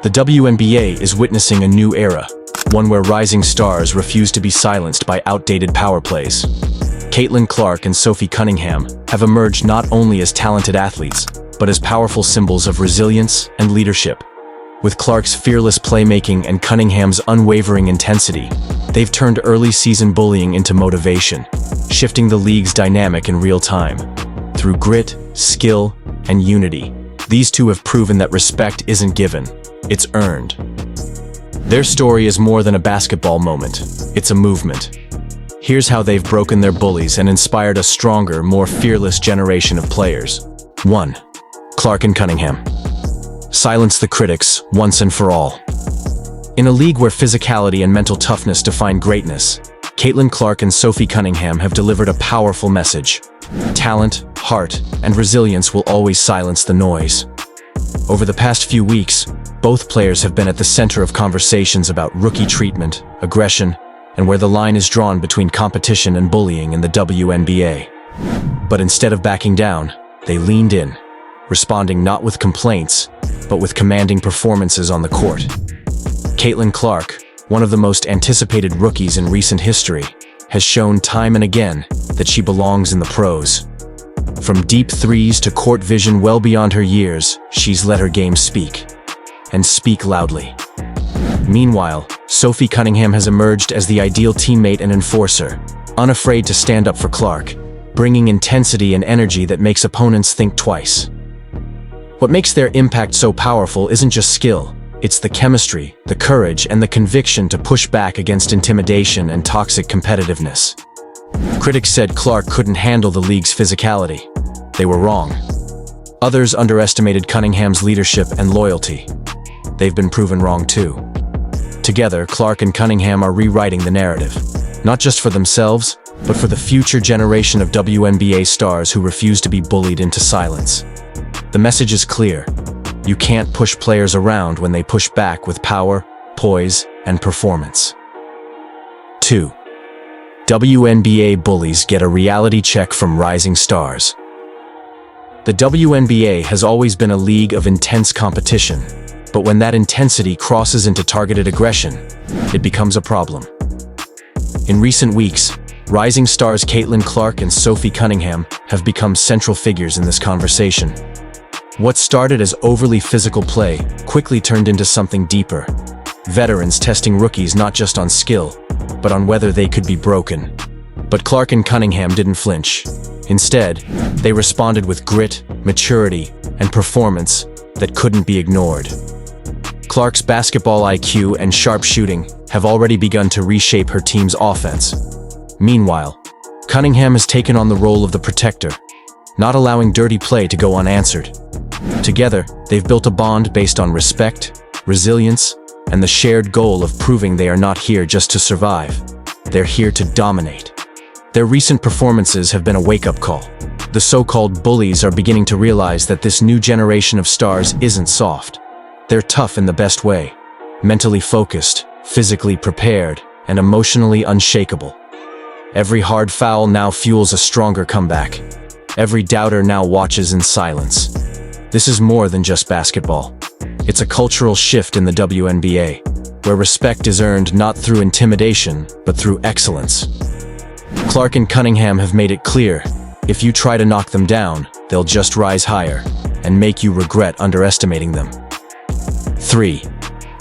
The WNBA is witnessing a new era, one where rising stars refuse to be silenced by outdated power plays. Caitlin Clark and Sophie Cunningham have emerged not only as talented athletes, but as powerful symbols of resilience and leadership. With Clark's fearless playmaking and Cunningham's unwavering intensity, they've turned early season bullying into motivation, shifting the league's dynamic in real time. Through grit, skill, and unity, these two have proven that respect isn't given, it's earned. Their story is more than a basketball moment, it's a movement. Here's how they've broken their bullies and inspired a stronger, more fearless generation of players. 1. Clark and Cunningham. Silence the critics, once and for all. In a league where physicality and mental toughness define greatness, Caitlin Clark and Sophie Cunningham have delivered a powerful message. Talent, heart, and resilience will always silence the noise. Over the past few weeks, both players have been at the center of conversations about rookie treatment, aggression, and where the line is drawn between competition and bullying in the WNBA. But instead of backing down, they leaned in, responding not with complaints, but with commanding performances on the court. Caitlin Clark, one of the most anticipated rookies in recent history, has shown time and again that she belongs in the pros. From deep threes to court vision well beyond her years, she's let her game speak, and speak loudly. Meanwhile, Sophie Cunningham has emerged as the ideal teammate and enforcer, unafraid to stand up for Clark, bringing intensity and energy that makes opponents think twice. What makes their impact so powerful isn't just skill, it's the chemistry, the courage, and the conviction to push back against intimidation and toxic competitiveness. Critics said Clark couldn't handle the league's physicality. They were wrong. Others underestimated Cunningham's leadership and loyalty. They've been proven wrong too. Together, Clark and Cunningham are rewriting the narrative, not just for themselves, but for the future generation of WNBA stars who refuse to be bullied into silence. The message is clear. You can't push players around when they push back with power, poise, and performance. 2. WNBA bullies get a reality check from rising stars. The WNBA has always been a league of intense competition, but when that intensity crosses into targeted aggression, it becomes a problem. In recent weeks, rising stars Caitlin Clark and Sophie Cunningham have become central figures in this conversation. What started as overly physical play quickly turned into something deeper. Veterans testing rookies not just on skill, but on whether they could be broken. But Clark and Cunningham didn't flinch. Instead, they responded with grit, maturity, and performance that couldn't be ignored. Clark's basketball IQ and sharp shooting have already begun to reshape her team's offense. Meanwhile, Cunningham has taken on the role of the protector, not allowing dirty play to go unanswered. Together, they've built a bond based on respect, resilience, and the shared goal of proving they are not here just to survive. They're here to dominate. Their recent performances have been a wake-up call. The so-called bullies are beginning to realize that this new generation of stars isn't soft. They're tough in the best way, mentally focused, physically prepared, and emotionally unshakable. Every hard foul now fuels a stronger comeback. Every doubter now watches in silence. This is more than just basketball. It's a cultural shift in the WNBA, where respect is earned not through intimidation, but through excellence. Clark and Cunningham have made it clear, if you try to knock them down, they'll just rise higher and make you regret underestimating them. 3.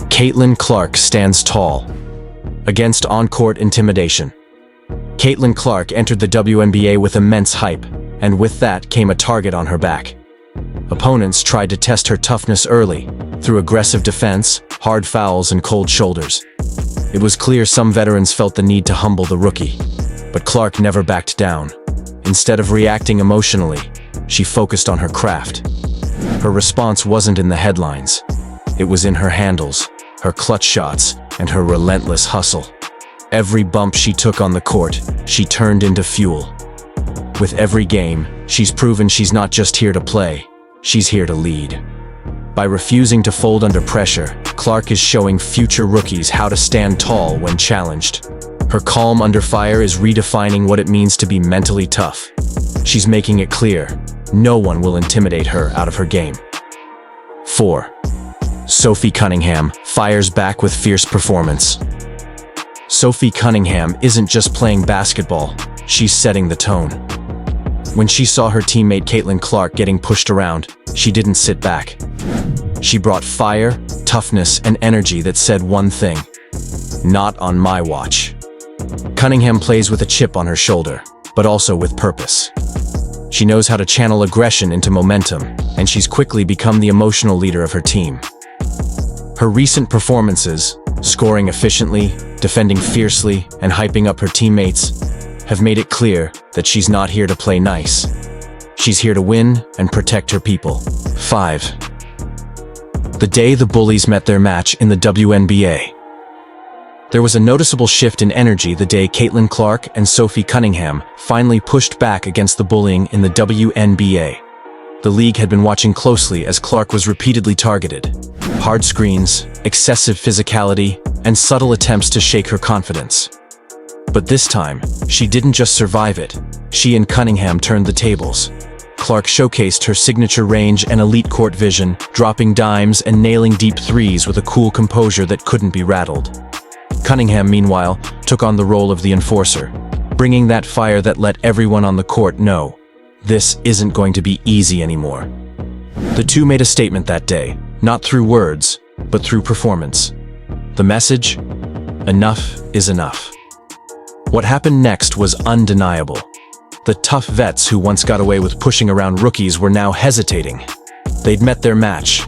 Caitlin Clark stands tall against on-court intimidation. Caitlin Clark entered the WNBA with immense hype, and with that came a target on her back. Opponents tried to test her toughness early, through aggressive defense, hard fouls, and cold shoulders. It was clear some veterans felt the need to humble the rookie, but Clark never backed down. Instead of reacting emotionally, she focused on her craft. Her response wasn't in the headlines. It was in her handles, her clutch shots, and her relentless hustle. Every bump she took on the court, she turned into fuel. With every game, she's proven she's not just here to play, she's here to lead. By refusing to fold under pressure, Clark is showing future rookies how to stand tall when challenged. Her calm under fire is redefining what it means to be mentally tough. She's making it clear, no one will intimidate her out of her game. 4. Sophie Cunningham fires back with fierce performance. Sophie Cunningham isn't just playing basketball, she's setting the tone. When she saw her teammate Caitlin Clark getting pushed around, she didn't sit back. She brought fire, toughness, and energy that said one thing: not on my watch. Cunningham plays with a chip on her shoulder, but also with purpose. She knows how to channel aggression into momentum, and she's quickly become the emotional leader of her team. Her recent performances, scoring efficiently, defending fiercely, and hyping up her teammates, have made it clear that she's not here to play nice. She's here to win and protect her people. 5. The day the Bullies met their match in the WNBA. There was a noticeable shift in energy the day Caitlin Clark and Sophie Cunningham finally pushed back against the bullying in the WNBA. The league had been watching closely as Clark was repeatedly targeted. Hard screens, excessive physicality, and subtle attempts to shake her confidence. But this time, she didn't just survive it. She and Cunningham turned the tables. Clark showcased her signature range and elite court vision, dropping dimes and nailing deep threes with a cool composure that couldn't be rattled. Cunningham, meanwhile, took on the role of the enforcer, bringing that fire that let everyone on the court know this isn't going to be easy anymore. The two made a statement that day, not through words, but through performance. The message: enough is enough. What happened next was undeniable. The tough vets who once got away with pushing around rookies were now hesitating. They'd met their match.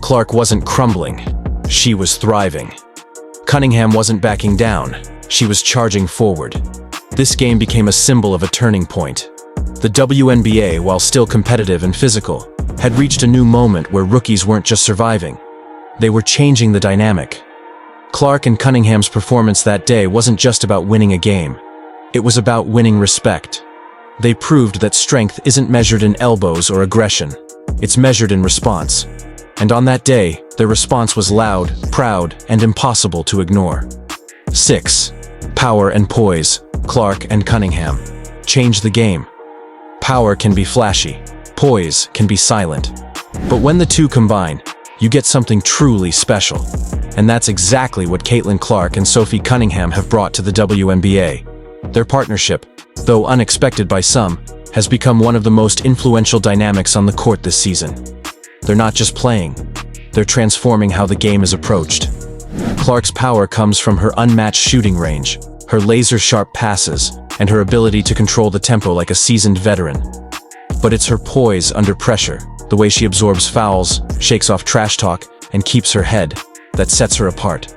Clark wasn't crumbling, she was thriving. Cunningham wasn't backing down, she was charging forward. This game became a symbol of a turning point. The WNBA, while still competitive and physical, had reached a new moment where rookies weren't just surviving. They were changing the dynamic. Clark and Cunningham's performance that day wasn't just about winning a game. It was about winning respect. They proved that strength isn't measured in elbows or aggression. It's measured in response. And on that day, their response was loud, proud, and impossible to ignore. 6. Power and poise. Clark and Cunningham changed the game. Power can be flashy. Poise can be silent. But when the two combine, you get something truly special. And that's exactly what Caitlin Clark and Sophie Cunningham have brought to the WNBA. Their partnership, though unexpected by some, has become one of the most influential dynamics on the court this season. They're not just playing, they're transforming how the game is approached. Clark's power comes from her unmatched shooting range, her laser-sharp passes, and her ability to control the tempo like a seasoned veteran. But it's her poise under pressure, the way she absorbs fouls, shakes off trash talk, and keeps her head, that sets her apart.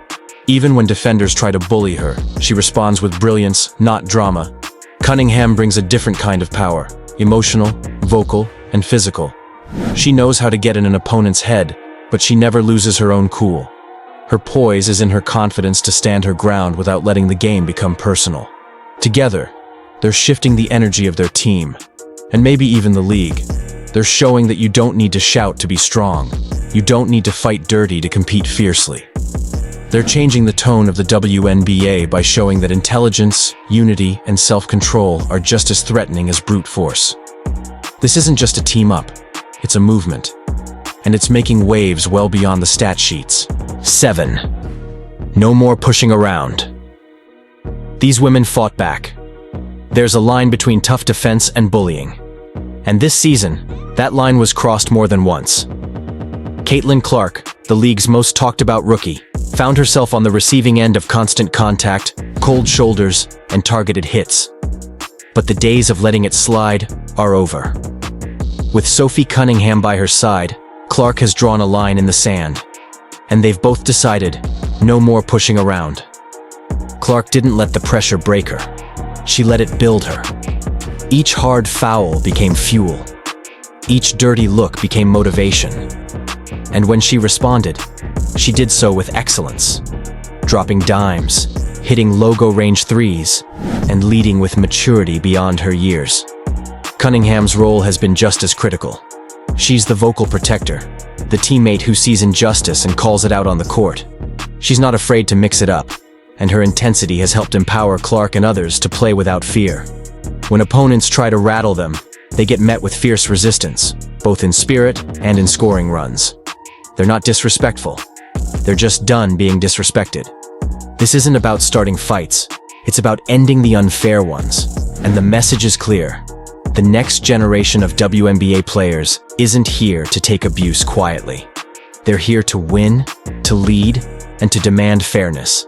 Even when defenders try to bully her, she responds with brilliance, not drama. Cunningham brings a different kind of power, emotional, vocal, and physical. She knows how to get in an opponent's head, but she never loses her own cool. Her poise is in her confidence to stand her ground without letting the game become personal. Together, they're shifting the energy of their team, and maybe even the league. They're showing that you don't need to shout to be strong. You don't need to fight dirty to compete fiercely. They're changing the tone of the WNBA by showing that intelligence, unity, and self-control are just as threatening as brute force. This isn't just a team-up, it's a movement. And it's making waves well beyond the stat sheets. 7. No more pushing around. These women fought back. There's a line between tough defense and bullying. And this season, that line was crossed more than once. Caitlin Clark, the league's most talked about rookie, found herself on the receiving end of constant contact, cold shoulders, and targeted hits. But the days of letting it slide are over. With Sophie Cunningham by her side, Clark has drawn a line in the sand. And they've both decided, no more pushing around. Clark didn't let the pressure break her. She let it build her. Each hard foul became fuel. Each dirty look became motivation. And when she responded, she did so with excellence, dropping dimes, hitting logo-range threes, and leading with maturity beyond her years. Cunningham's role has been just as critical. She's the vocal protector, the teammate who sees injustice and calls it out on the court. She's not afraid to mix it up, and her intensity has helped empower Clark and others to play without fear. When opponents try to rattle them, they get met with fierce resistance, both in spirit and in scoring runs. They're not disrespectful. They're just done being disrespected. This isn't about starting fights. It's about ending the unfair ones. And the message is clear. The next generation of WNBA players isn't here to take abuse quietly. They're here to win, to lead, and to demand fairness.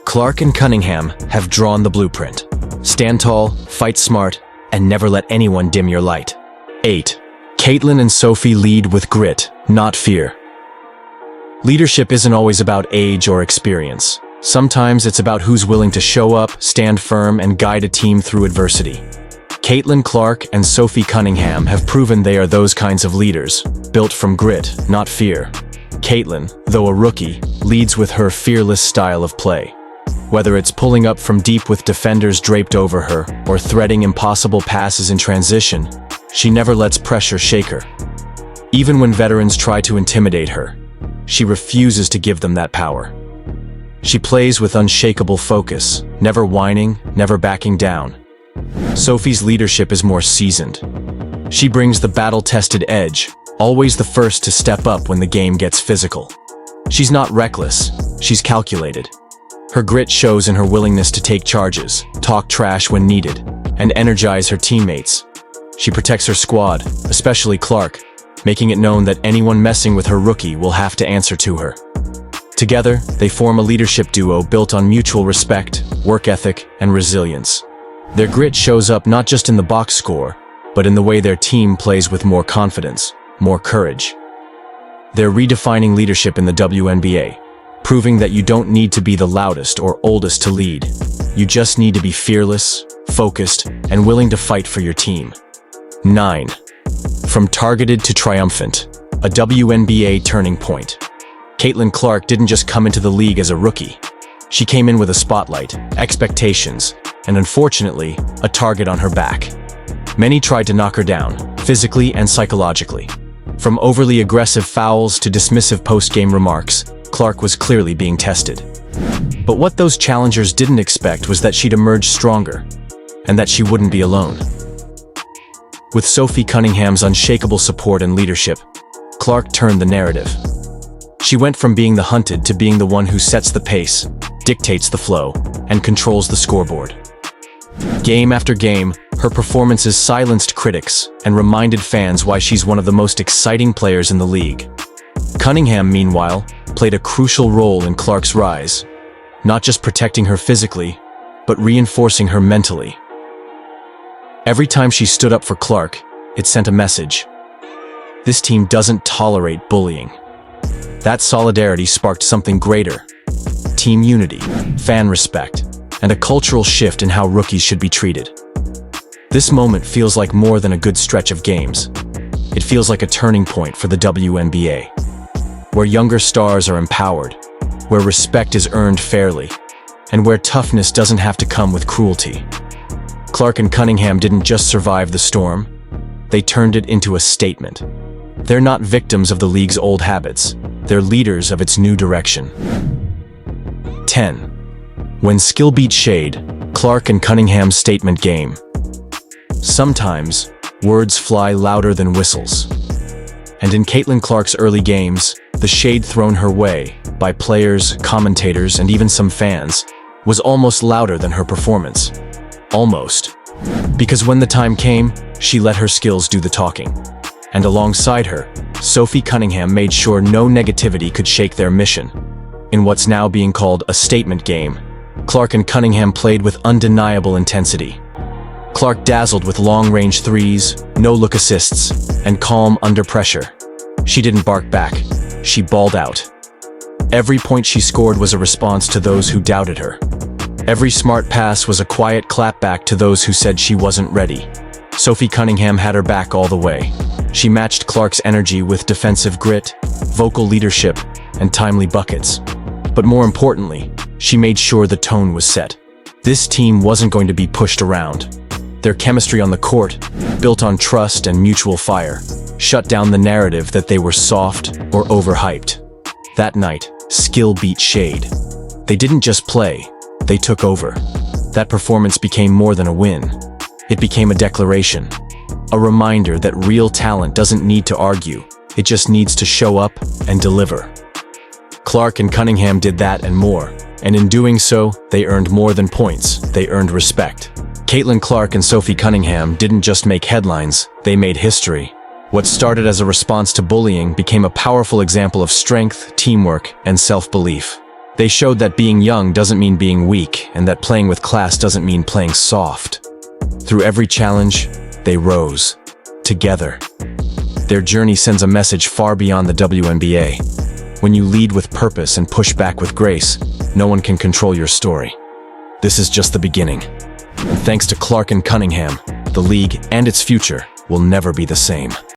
Clark and Cunningham have drawn the blueprint. Stand tall, fight smart, and never let anyone dim your light. 8. Caitlin and Sophie lead with grit, not fear. Leadership isn't always about age or experience. Sometimes it's about who's willing to show up, stand firm, and guide a team through adversity. Caitlin Clark and Sophie Cunningham have proven they are those kinds of leaders, built from grit, not fear. Caitlin, though a rookie, leads with her fearless style of play. Whether it's pulling up from deep with defenders draped over her or threading impossible passes in transition, she never lets pressure shake her. Even when veterans try to intimidate her, she refuses to give them that power. She plays with unshakable focus, never whining, never backing down. Sophie's leadership is more seasoned. She brings the battle-tested edge, always the first to step up when the game gets physical. She's not reckless, she's calculated. Her grit shows in her willingness to take charges, talk trash when needed, and energize her teammates. She protects her squad, especially Clark, making it known that anyone messing with her rookie will have to answer to her. Together, they form a leadership duo built on mutual respect, work ethic, and resilience. Their grit shows up not just in the box score, but in the way their team plays with more confidence, more courage. They're redefining leadership in the WNBA, proving that you don't need to be the loudest or oldest to lead. You just need to be fearless, focused, and willing to fight for your team. 9. From targeted to triumphant, a WNBA turning point. Caitlin Clark didn't just come into the league as a rookie. She came in with a spotlight, expectations, and unfortunately, a target on her back. Many tried to knock her down, physically and psychologically. From overly aggressive fouls to dismissive post-game remarks, Clark was clearly being tested. But what those challengers didn't expect was that she'd emerge stronger, and that she wouldn't be alone. With Sophie Cunningham's unshakable support and leadership, Clark turned the narrative. She went from being the hunted to being the one who sets the pace, dictates the flow, and controls the scoreboard. Game after game, her performances silenced critics and reminded fans why she's one of the most exciting players in the league. Cunningham, meanwhile, played a crucial role in Clark's rise, not just protecting her physically, but reinforcing her mentally. Every time she stood up for Clark, it sent a message. This team doesn't tolerate bullying. That solidarity sparked something greater: team unity, fan respect, and a cultural shift in how rookies should be treated. This moment feels like more than a good stretch of games. It feels like a turning point for the WNBA, where younger stars are empowered, where respect is earned fairly, and where toughness doesn't have to come with cruelty. Clark and Cunningham didn't just survive the storm, they turned it into a statement. They're not victims of the league's old habits, they're leaders of its new direction. 10. When skill beats shade, Clark and Cunningham's statement game. Sometimes, words fly louder than whistles. And in Caitlin Clark's early games, the shade thrown her way, by players, commentators, and even some fans, was almost louder than her performance. Almost. Because when the time came, she let her skills do the talking. And alongside her, Sophie Cunningham made sure no negativity could shake their mission. In what's now being called a statement game, Clark and Cunningham played with undeniable intensity. Clark dazzled with long-range threes, no-look assists, and calm under pressure. She didn't bark back, she balled out. Every point she scored was a response to those who doubted her. Every smart pass was a quiet clapback to those who said she wasn't ready. Sophie Cunningham had her back all the way. She matched Clark's energy with defensive grit, vocal leadership, and timely buckets. But more importantly, she made sure the tone was set. This team wasn't going to be pushed around. Their chemistry on the court, built on trust and mutual fire, shut down the narrative that they were soft or overhyped. That night, skill beat shade. They didn't just play, they took over. That performance became more than a win. It became a declaration, a reminder that real talent doesn't need to argue, It just needs to show up and deliver. Clark and Cunningham did that and more, and in doing so, they earned more than points, they earned respect. Caitlin Clark and Sophie Cunningham didn't just make headlines, they made history. What started as a response to bullying became a powerful example of strength, teamwork, and self-belief. They showed that being young doesn't mean being weak, and that playing with class doesn't mean playing soft. Through every challenge, they rose. Together. Their journey sends a message far beyond the WNBA. When you lead with purpose and push back with grace, no one can control your story. This is just the beginning. Thanks to Clark and Cunningham, the league and its future will never be the same.